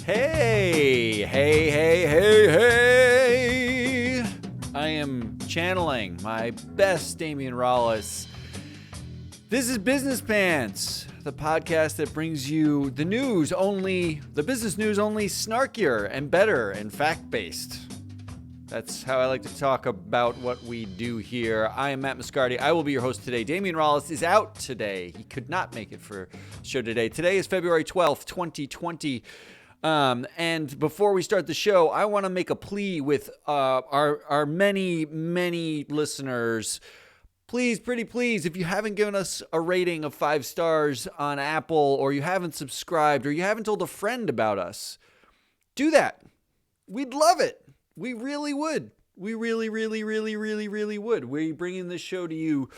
Hey. I am channeling my best Damian Rollis. This is Business Pants, the podcast that brings you the business news only snarkier and better and fact-based. That's how I like to talk about what we do here. I am Matt Moscardi. I will be your host today. Damian Rollis is out today. He could not make it for the show today. Today is February 12th, 2020. And before we start the show, I want to make a plea with our many listeners. Please, pretty please, if you haven't given us a rating of 5 stars on Apple, or you haven't subscribed, or you haven't told a friend about us, do that. We'd love it. We really would. We really would. We're bringing this show to you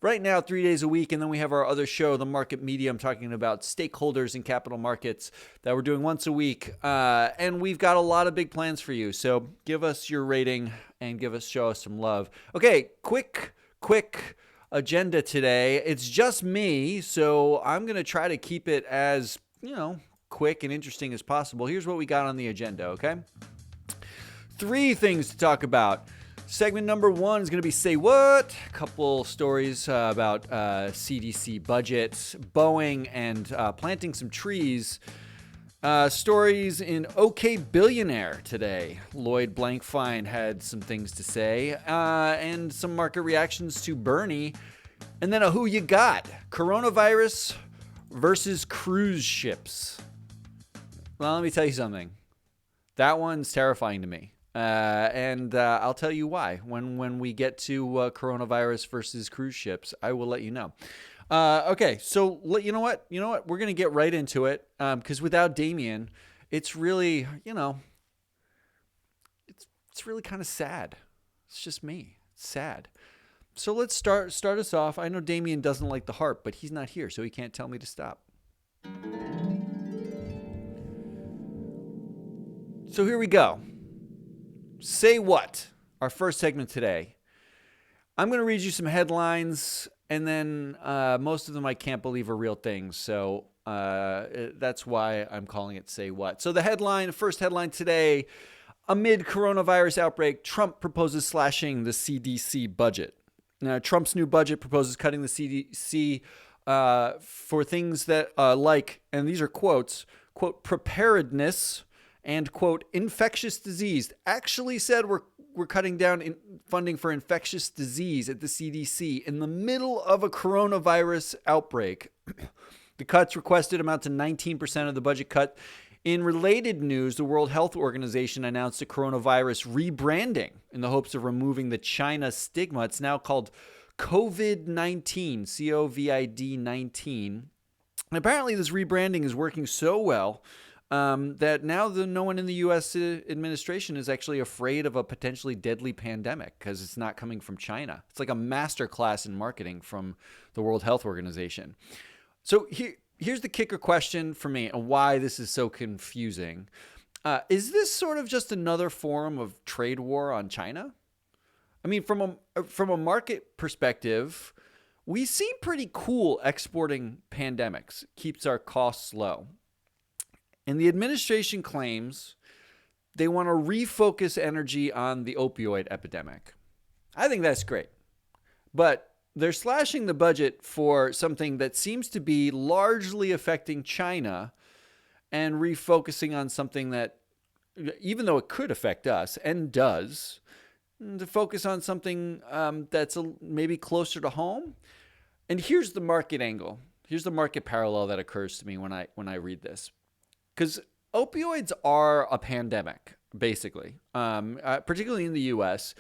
right now 3 days a week, and then we have our other show, The Market Medium, talking about stakeholders in capital markets that we're doing once a week. And we've got a lot of big plans for you. So give us your rating and show us some love. Okay, quick agenda today. It's just me, so I'm going to try to keep it as, quick and interesting as possible. Here's what we got on the agenda, okay? 3 things to talk about. Segment number 1 is going to be Say What? A couple stories about CDC budgets, Boeing, and planting some trees. Stories in OK Billionaire today. Lloyd Blankfein had some things to say, and some market reactions to Bernie. And then a Who You Got? Coronavirus versus cruise ships. Well, let me tell you something. That one's terrifying to me. And I'll tell you why. When we get to coronavirus versus cruise ships, I will let you know. Okay, so you know what? We're going to get right into it, because without Damian, it's really, it's really kind of sad. It's just me. It's sad. So let's start us off. I know Damian doesn't like the harp, but he's not here, so he can't tell me to stop. So here we go. Say What? Our first segment today. I'm going to read you some headlines, and then most of them I can't believe are real things. So that's why I'm calling it Say What. So the first headline today, amid coronavirus outbreak, Trump proposes slashing the CDC budget. Now, Trump's new budget proposes cutting the CDC for things that like, and these are quotes, quote, preparedness, and, quote, infectious disease. Actually said we're cutting down in funding for infectious disease at the CDC in the middle of a coronavirus outbreak. The cuts requested amount to 19% of the budget cut. In related news, the World Health Organization announced a coronavirus rebranding in the hopes of removing the China stigma. It's now called COVID-19, COVID-19. And apparently this rebranding is working so well that now no one in the U.S. administration is actually afraid of a potentially deadly pandemic because it's not coming from China. It's like a master class in marketing from the World Health Organization. So here's the kicker question for me and why this is so confusing. Is this sort of just another form of trade war on China? I mean, from a market perspective, we seem pretty cool exporting pandemics. Keeps our costs low. And the administration claims they want to refocus energy on the opioid epidemic. I think that's great. But they're slashing the budget for something that seems to be largely affecting China and refocusing on something that, even though it could affect us and does, to focus on something that's maybe closer to home. And here's the market angle. Here's the market parallel that occurs to me when I read this. Because opioids are a pandemic, basically, particularly in the U.S.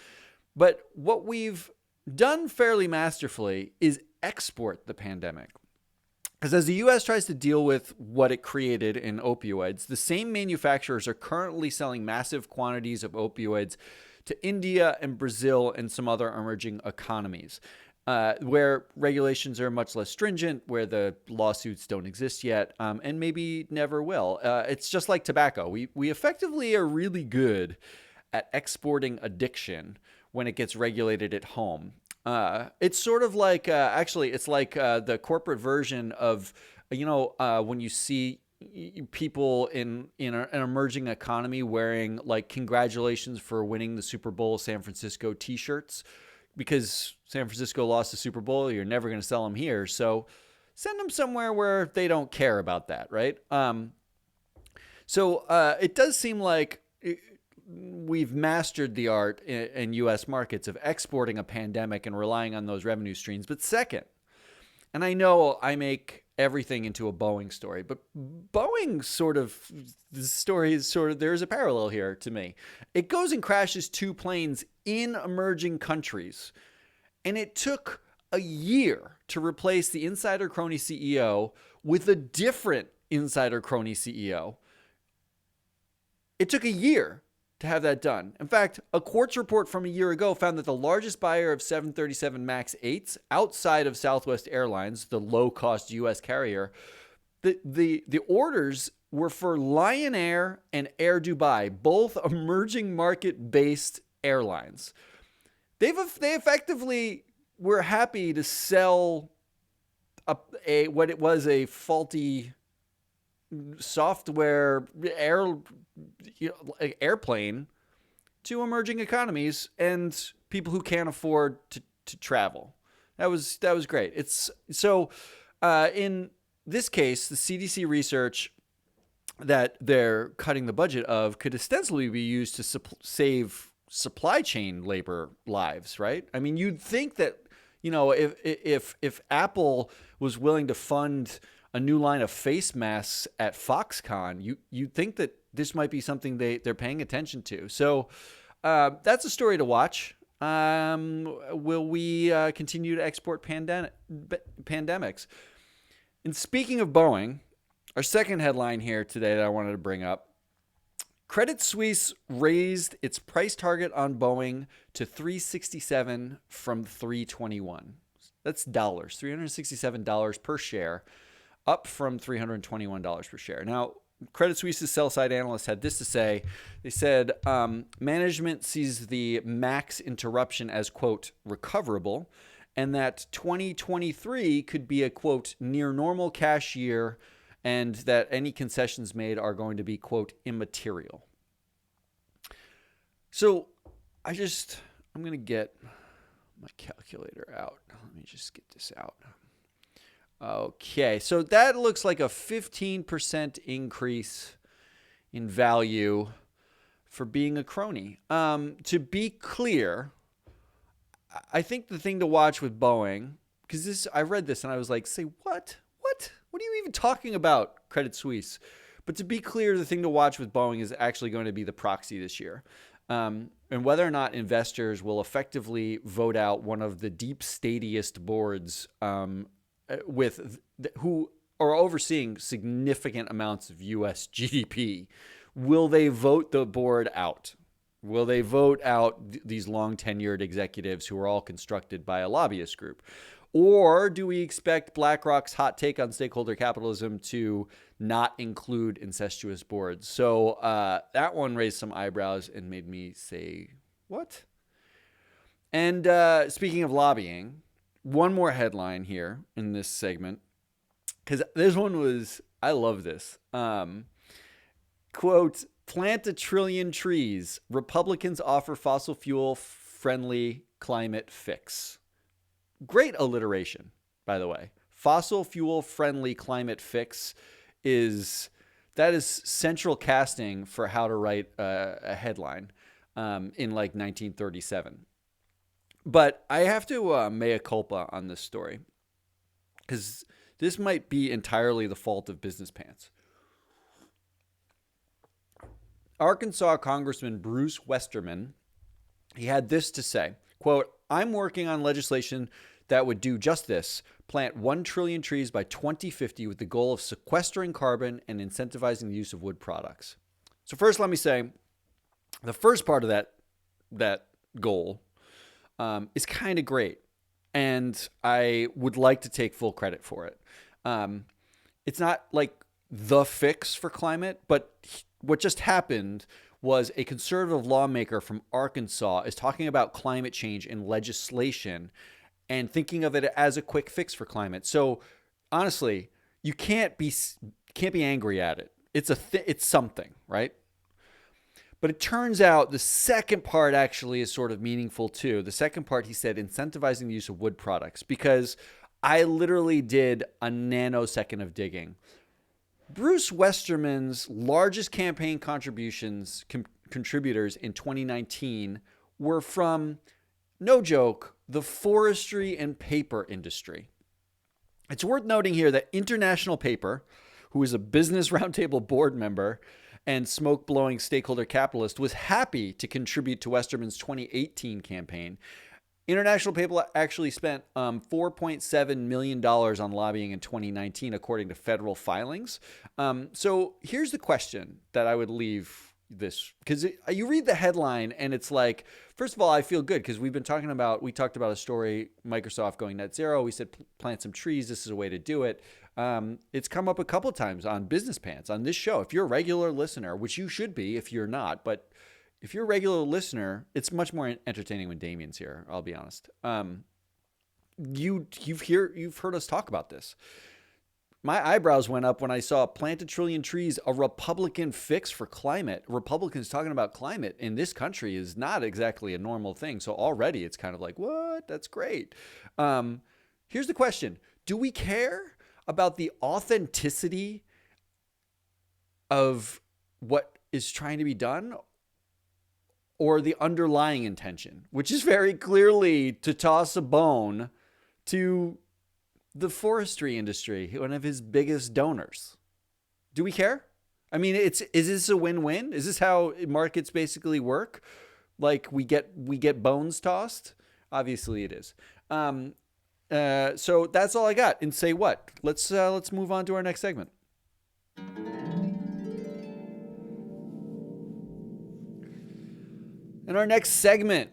But what we've done fairly masterfully is export the pandemic. Because as the U.S. tries to deal with what it created in opioids, the same manufacturers are currently selling massive quantities of opioids to India and Brazil and some other emerging economies. Where regulations are much less stringent, where the lawsuits don't exist yet, and maybe never will. It's just like tobacco. We effectively are really good at exporting addiction when it gets regulated at home. It's sort of like, it's like the corporate version of, when you see people in an emerging economy wearing like congratulations for winning the Super Bowl San Francisco t-shirts because San Francisco lost the Super Bowl. You're never going to sell them here. So send them somewhere where they don't care about that, right? So it does seem like we've mastered the art in U.S. markets of exporting a pandemic and relying on those revenue streams. But second, and I know I make everything into a Boeing story, but Boeing the story is there's a parallel here to me. It goes and crashes 2 planes in emerging countries, and it took a year to replace the insider crony CEO with a different insider crony CEO. It took a year to have that done. In fact, a Quartz report from a year ago found that the largest buyer of 737 MAX 8s outside of Southwest Airlines, the low-cost U.S. carrier, the orders were for Lion Air and Air Dubai, both emerging market-based airlines. They effectively were happy to sell what it was a faulty software airplane to emerging economies and people who can't afford to travel. That was great. It's so in this case, the CDC research that they're cutting the budget of could ostensibly be used to save supply chain labor lives, right? I mean, you'd think that, if Apple was willing to fund a new line of face masks at Foxconn, you'd think that this might be something they're paying attention to. So that's a story to watch. Will we continue to export pandemics? And speaking of Boeing, our second headline here today that I wanted to bring up, Credit Suisse raised its price target on Boeing to $367 from $321. That's dollars, $367 per share, up from $321 per share. Now, Credit Suisse's sell-side analyst had this to say. They said, management sees the MAX interruption as, quote, recoverable, and that 2023 could be a, quote, near normal cash year, and that any concessions made are going to be, quote, immaterial. So I'm going to get my calculator out. Let me just get this out. Okay, so that looks like a 15% increase in value for being a crony. To be clear, I think the thing to watch with Boeing, because I read this and I was like, say, what? What are you even talking about, Credit Suisse? But to be clear, the thing to watch with Boeing is actually going to be the proxy this year. And whether or not investors will effectively vote out one of the deep statiest boards who are overseeing significant amounts of U.S. GDP. Will they vote the board out? Will they vote out these long-tenured executives who are all constructed by a lobbyist group? Or do we expect BlackRock's hot take on stakeholder capitalism to not include incestuous boards? So that one raised some eyebrows and made me say, what? And speaking of lobbying, one more headline here in this segment, because this one I love this. Quote, plant 1 trillion trees. Republicans offer fossil fuel friendly climate fix. Great alliteration, by the way. Fossil fuel friendly climate fix is central casting for how to write a headline in like 1937. But I have to mea culpa on this story because this might be entirely the fault of Business Pants. Arkansas Congressman Bruce Westerman, he had this to say, quote, I'm working on legislation that would do just this, plant 1 trillion trees by 2050 with the goal of sequestering carbon and incentivizing the use of wood products. So first, let me say, the first part of that goal is kind of great, and I would like to take full credit for it. It's not like the fix for climate, but what just happened was a conservative lawmaker from Arkansas is talking about climate change in legislation and thinking of it as a quick fix for climate. So honestly, you can't be can't be angry at it. It's something, right? But it turns out the second part actually is sort of meaningful too. The second part, he said, incentivizing the use of wood products, because I literally did a nanosecond of digging. Bruce Westerman's largest campaign contributors in 2019 were from, no joke, the forestry and paper industry. It's worth noting here that International Paper, who is a Business Roundtable board member and smoke-blowing stakeholder capitalist, was happy to contribute to Westerman's 2018 campaign. International Paper actually spent $4.7 million on lobbying in 2019, according to federal filings. So here's the question that I would leave this, because you read the headline and it's like, first of all, I feel good because we talked about a story, Microsoft going net zero. We said plant some trees. This is a way to do it. It's come up a couple of times on Business Pants on this show. If you're a regular listener, which you should be if you're not, but if you're a regular listener, it's much more entertaining when Damien's here, I'll be honest. You've heard us talk about this. My eyebrows went up when I saw plant a trillion trees, a Republican fix for climate. Republicans talking about climate in this country is not exactly a normal thing. So already it's kind of like, what? That's great. Here's the question. Do we care about the authenticity of what is trying to be done, or the underlying intention, which is very clearly to toss a bone to the forestry industry, one of his biggest donors? Do we care? I mean, is this a win-win? Is this how markets basically work? Like we get bones tossed? Obviously it is. So that's all I got. And say what? Let's move on to our next segment. In our next segment,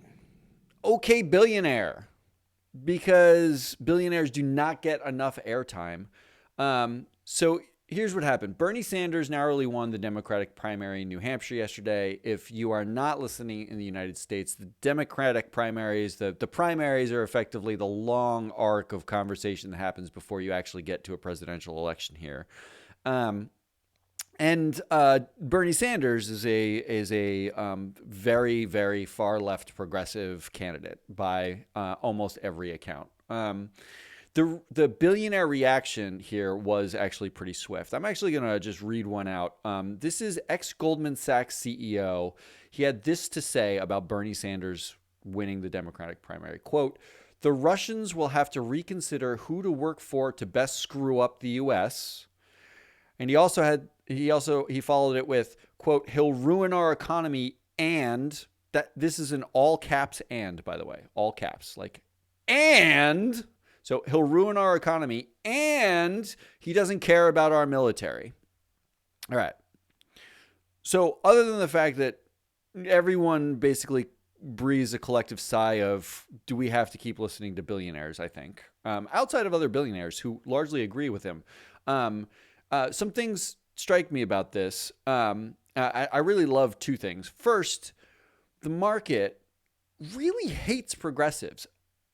okay, billionaire, because billionaires do not get enough airtime. So here's what happened. Bernie Sanders narrowly won the Democratic primary in New Hampshire yesterday. If you are not listening in the United States, the Democratic primaries, the primaries are effectively the long arc of conversation that happens before you actually get to a presidential election here. And Bernie Sanders is a very, very far left progressive candidate by almost every account. The billionaire reaction here was actually pretty swift. I'm actually going to just read one out. This is ex-Goldman Sachs CEO. He had this to say about Bernie Sanders winning the Democratic primary. Quote, "The Russians will have to reconsider who to work for to best screw up the U.S." And he followed it with, quote, "He'll ruin our economy, and," that this is an all caps "and," by the way, all caps, like, "and," so he'll ruin our economy, and he doesn't care about our military. All right. So other than the fact that everyone basically breathes a collective sigh of, do we have to keep listening to billionaires, I think, outside of other billionaires who largely agree with him. Some things strike me about this. I really love two things. First, the market really hates progressives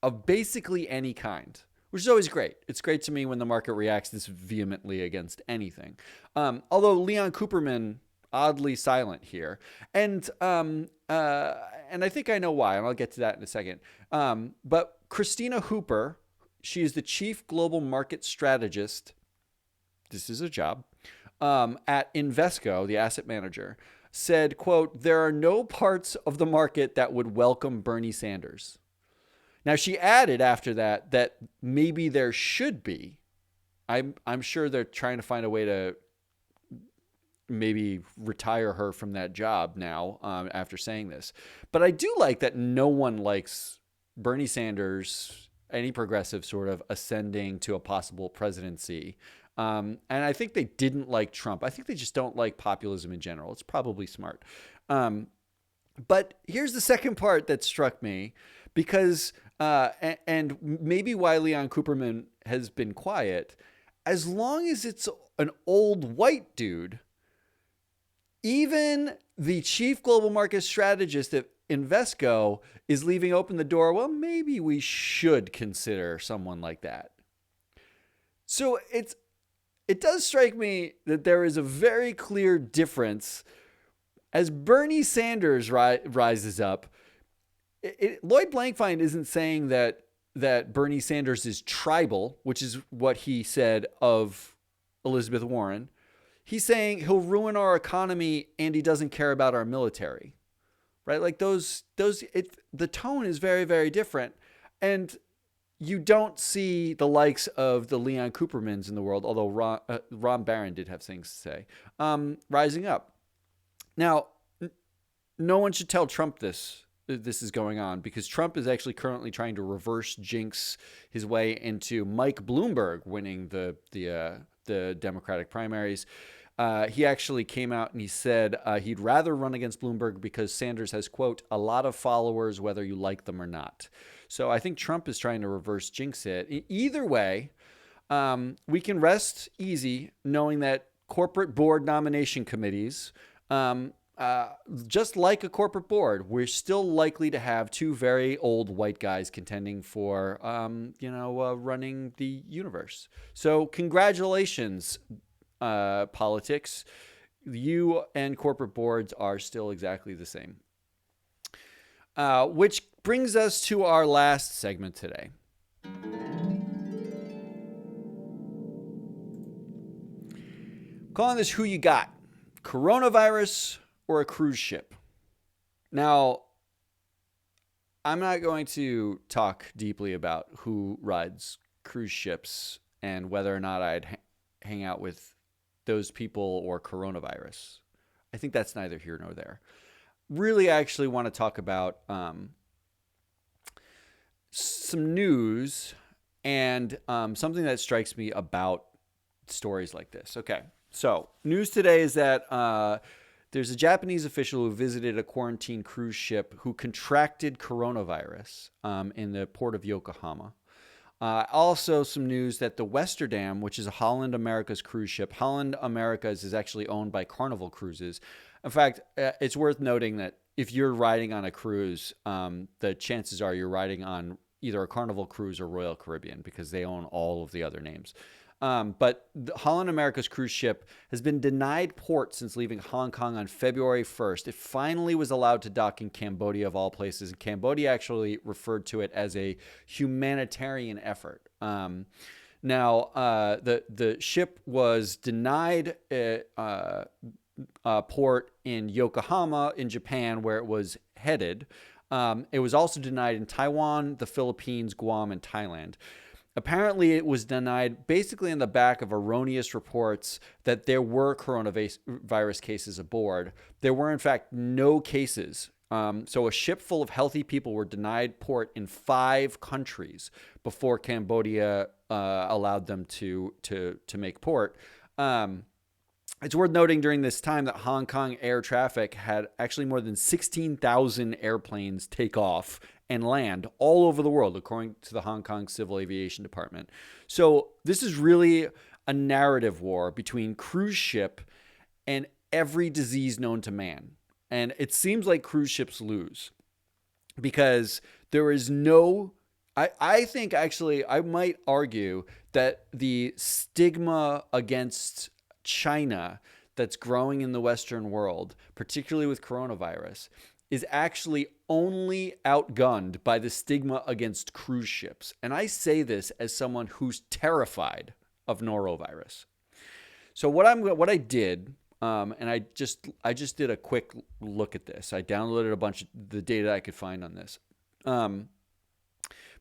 of basically any kind, which is always great. It's great to me when the market reacts this vehemently against anything. Although Leon Cooperman, oddly silent here. And I think I know why, and I'll get to that in a second. But Christina Hooper, she is the chief global market strategist. This is a job, at Invesco, the asset manager, said, quote, "There are no parts of the market that would welcome Bernie Sanders." Now, she added after that maybe there should be. I'm sure they're trying to find a way to maybe retire her from that job now after saying this. But I do like that no one likes Bernie Sanders, any progressive sort of ascending to a possible presidency. And I think they didn't like Trump. I think they just don't like populism in general. It's probably smart. But here's the second part that struck me, because, and maybe why Leon Cooperman has been quiet, as long as it's an old white dude, even the chief global market strategist at Invesco is leaving open the door. Well, maybe we should consider someone like that. So it does strike me that there is a very clear difference as Bernie Sanders rises up. Lloyd Blankfein isn't saying that Bernie Sanders is tribal, which is what he said of Elizabeth Warren. He's saying he'll ruin our economy and he doesn't care about our military, right? Like the tone is very, very different. And you don't see the likes of the Leon Coopermans in the world, although Ron Barron did have things to say, rising up. Now, no one should tell Trump this is going on, because Trump is actually currently trying to reverse jinx his way into Mike Bloomberg winning the Democratic primaries. He actually came out and he said he'd rather run against Bloomberg because Sanders has, quote, a lot of followers, whether you like them or not. So I think Trump is trying to reverse jinx it. Either way, we can rest easy knowing that corporate board nomination committees, just like a corporate board, we're still likely to have two very old white guys contending for, running the universe. So congratulations, politics. You and corporate boards are still exactly the same. Which brings us to our last segment today. I'm calling this Who You Got? Coronavirus or a cruise ship? Now, I'm not going to talk deeply about who rides cruise ships and whether or not I'd hang out with those people or coronavirus. I think that's neither here nor there. Really, I actually want to talk about some news and something that strikes me about stories like this. Okay, so news today is that there's a Japanese official who visited a quarantine cruise ship who contracted coronavirus in the port of Yokohama. Also, some news that the Westerdam, which is a Holland America's cruise ship, Holland America's is actually owned by Carnival Cruises. In fact, it's worth noting that if you're riding on a cruise, the chances are you're riding on either a Carnival cruise or Royal Caribbean, because they own all of the other names. But the Holland America's cruise ship has been denied port since leaving Hong Kong on February 1st. It finally was allowed to dock in Cambodia, of all places. And Cambodia actually referred to it as a humanitarian effort. Now, the ship was denied port in Yokohama in Japan, where it was headed. It was also denied in Taiwan, the Philippines, Guam, and Thailand. Apparently, it was denied basically on the back of erroneous reports that there were coronavirus cases aboard. There were, in fact, no cases. So a ship full of healthy people were denied port in 5 countries before Cambodia allowed them to make port. It's worth noting during this time that Hong Kong air traffic had actually more than 16,000 airplanes take off and land all over the world, according to the Hong Kong Civil Aviation Department. So this is really a narrative war between cruise ship and every disease known to man. And it seems like cruise ships lose because there is no... I think actually I might argue that the stigma against China that's growing in the Western world, particularly with coronavirus, is actually only outgunned by the stigma against cruise ships. And I say this as someone who's terrified of norovirus. So what I did, and I just did a quick look at this. I downloaded a bunch of the data I could find on this.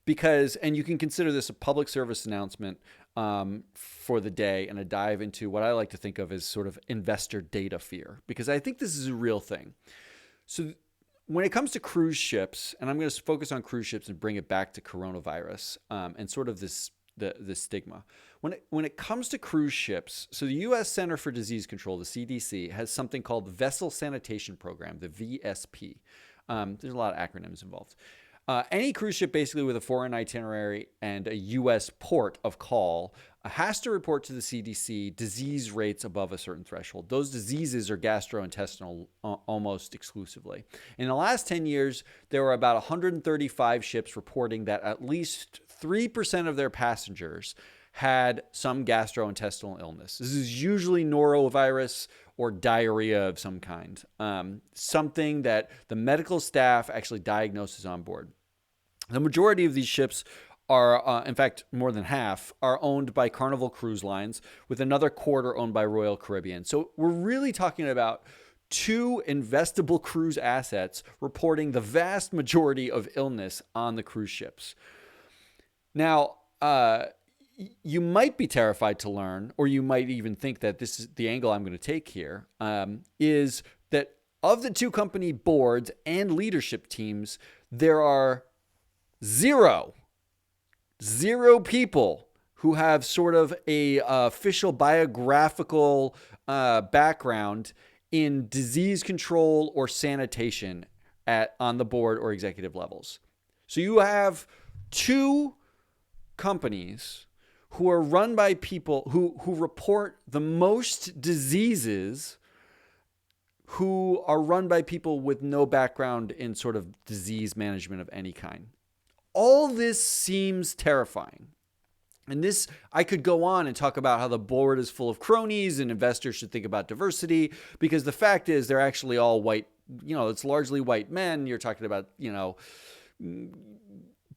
Because, and you can consider this a public service announcement for the day and a dive into what I like to think of as sort of investor data fear, because I think this is a real thing. So when it comes to cruise ships, and I'm going to focus on cruise ships and bring it back to coronavirus and sort of the stigma. When it comes to cruise ships, so the U.S. Center for Disease Control, the CDC, has something called the Vessel Sanitation Program, the VSP. There's a lot of acronyms involved. Any cruise ship basically with a foreign itinerary and a U.S. port of call has to report to the CDC disease rates above a certain threshold. Those diseases are gastrointestinal almost exclusively. In the last 10 years, there were about 135 ships reporting that at least 3% of their passengers had some gastrointestinal illness. This is usually norovirus or diarrhea of some kind, something that the medical staff actually diagnoses on board. The majority of these ships are, in fact, more than half, are owned by Carnival Cruise Lines, with another quarter owned by Royal Caribbean. So we're really talking about two investable cruise assets reporting the vast majority of illness on the cruise ships. Now, you might be terrified to learn, or you might even think that this is the angle I'm going to take here, is that of the two company boards and leadership teams, there are zero people who have sort of a official biographical background in disease control or sanitation on the board or executive levels. So you have two companies who are run by people who report the most diseases, who are run by people with no background in sort of disease management of any kind. All this seems terrifying. And this, I could go on and talk about how the board is full of cronies and investors should think about diversity, because the fact is they're actually all white, it's largely white men. You're talking about,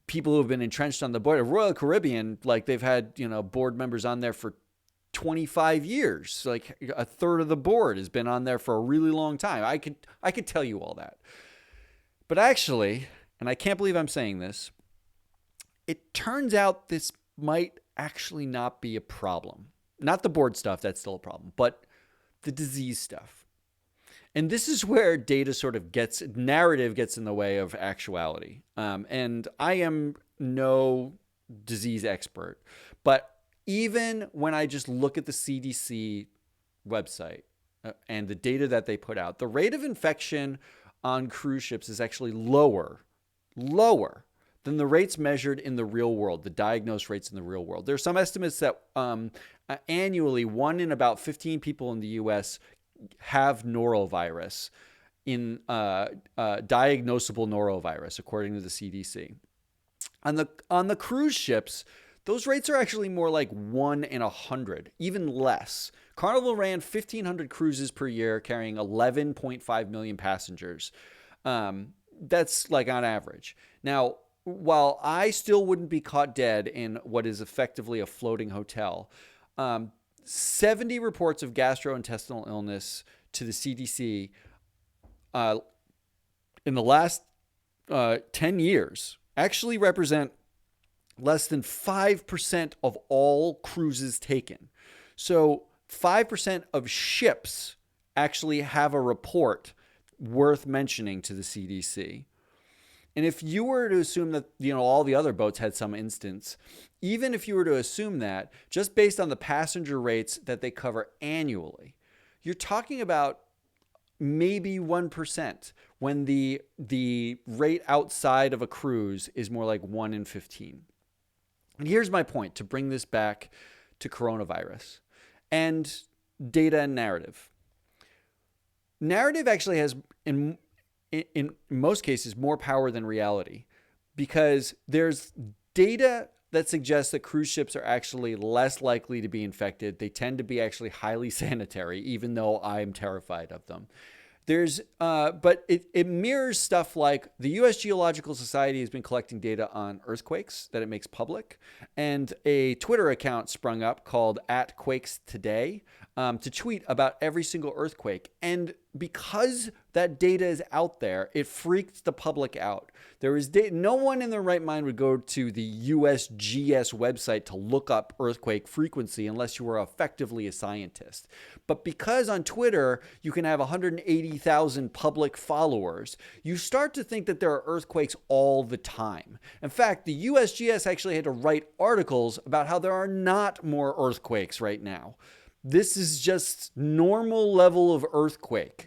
people who have been entrenched on the board of Royal Caribbean. Like, they've had, board members on there for 25 years. Like, a third of the board has been on there for a really long time. I could tell you all that. But actually, and I can't believe I'm saying this, it turns out this might actually not be a problem. Not the board stuff, that's still a problem, but the disease stuff. And this is where data sort of narrative gets in the way of actuality. And I am no disease expert, but even when I just look at the CDC website and the data that they put out, the rate of infection on cruise ships is actually lower than the rates measured in the real world, the diagnosed rates in the real world. There are some estimates that annually 1 in about 15 people in the U.S. have norovirus, diagnosable norovirus, according to the CDC. On the cruise ships, those rates are actually more like 1 in 100, even less. Carnival ran 1,500 cruises per year, carrying 11.5 million passengers. That's like on average. Now, while I still wouldn't be caught dead in what is effectively a floating hotel, 70 reports of gastrointestinal illness to the CDC in the last 10 years actually represent less than 5% of all cruises taken. So 5% of ships actually have a report worth mentioning to the CDC. And if you were to assume that, all the other boats had some instance, even if you were to assume that, just based on the passenger rates that they cover annually, you're talking about maybe 1%, when the rate outside of a cruise is more like 1 in 15. And here's my point to bring this back to coronavirus and data and narrative. Narrative actually has, in most cases, more power than reality, because there's data that suggests that cruise ships are actually less likely to be infected. They tend to be actually highly sanitary, even though I'm terrified of them. But it mirrors stuff like the U.S. Geological Society has been collecting data on earthquakes that it makes public, and a Twitter account sprung up called @QuakesToday to tweet about every single earthquake. And because that data is out there, it freaked the public out. There is no one in their right mind would go to the USGS website to look up earthquake frequency unless you were effectively a scientist. But because on Twitter you can have 180,000 public followers, you start to think that there are earthquakes all the time. In fact, the USGS actually had to write articles about how there are not more earthquakes right now. This is just normal level of earthquake.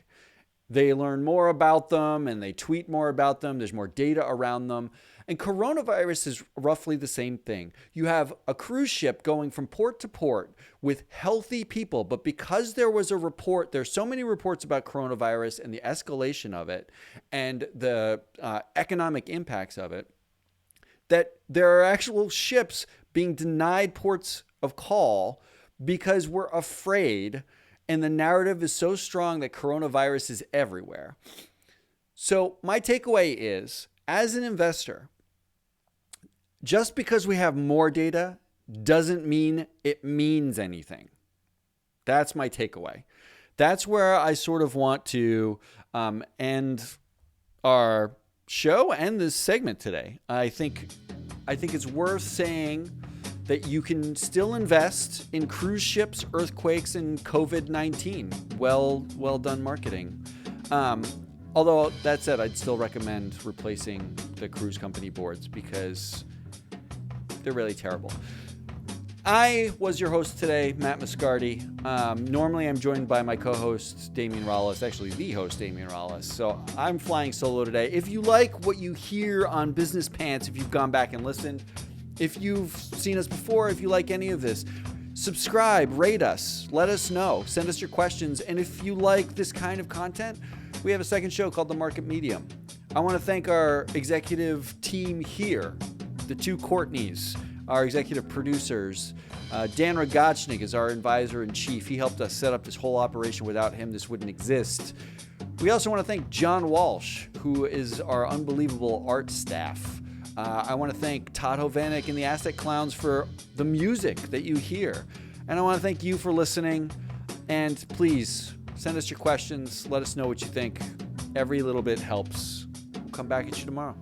They learn more about them and they tweet more about them. There's more data around them. And coronavirus is roughly the same thing. You have a cruise ship going from port to port with healthy people, but because there was a report, there's so many reports about coronavirus and the escalation of it and the economic impacts of it, that there are actual ships being denied ports of call because we're afraid, and the narrative is so strong that coronavirus is everywhere. So my takeaway is, as an investor, just because we have more data doesn't mean it means anything. That's my takeaway. That's where I sort of want to end our show and this segment today. I think it's worth saying that you can still invest in cruise ships, earthquakes, and COVID-19. Well done marketing. Although that said, I'd still recommend replacing the cruise company boards because they're really terrible. I was your host today, Matt Moscardi. Normally I'm joined by my co-host, Damian Rollis, actually the host, Damian Rollis. So I'm flying solo today. If you like what you hear on Business Pants, if you've gone back and listened, if you've seen us before, if you like any of this, subscribe, rate us, let us know, send us your questions. And if you like this kind of content, we have a second show called The Market Medium. I want to thank our executive team here, the two Courtneys, our executive producers. Dan Rogochnik is our advisor-in-chief. He helped us set up this whole operation. Without him, this wouldn't exist. We also want to thank John Walsh, who is our unbelievable art staff. I want to thank Todd Hovanek and the Asset Clowns for the music that you hear. And I want to thank you for listening. And please, send us your questions. Let us know what you think. Every little bit helps. We'll come back at you tomorrow.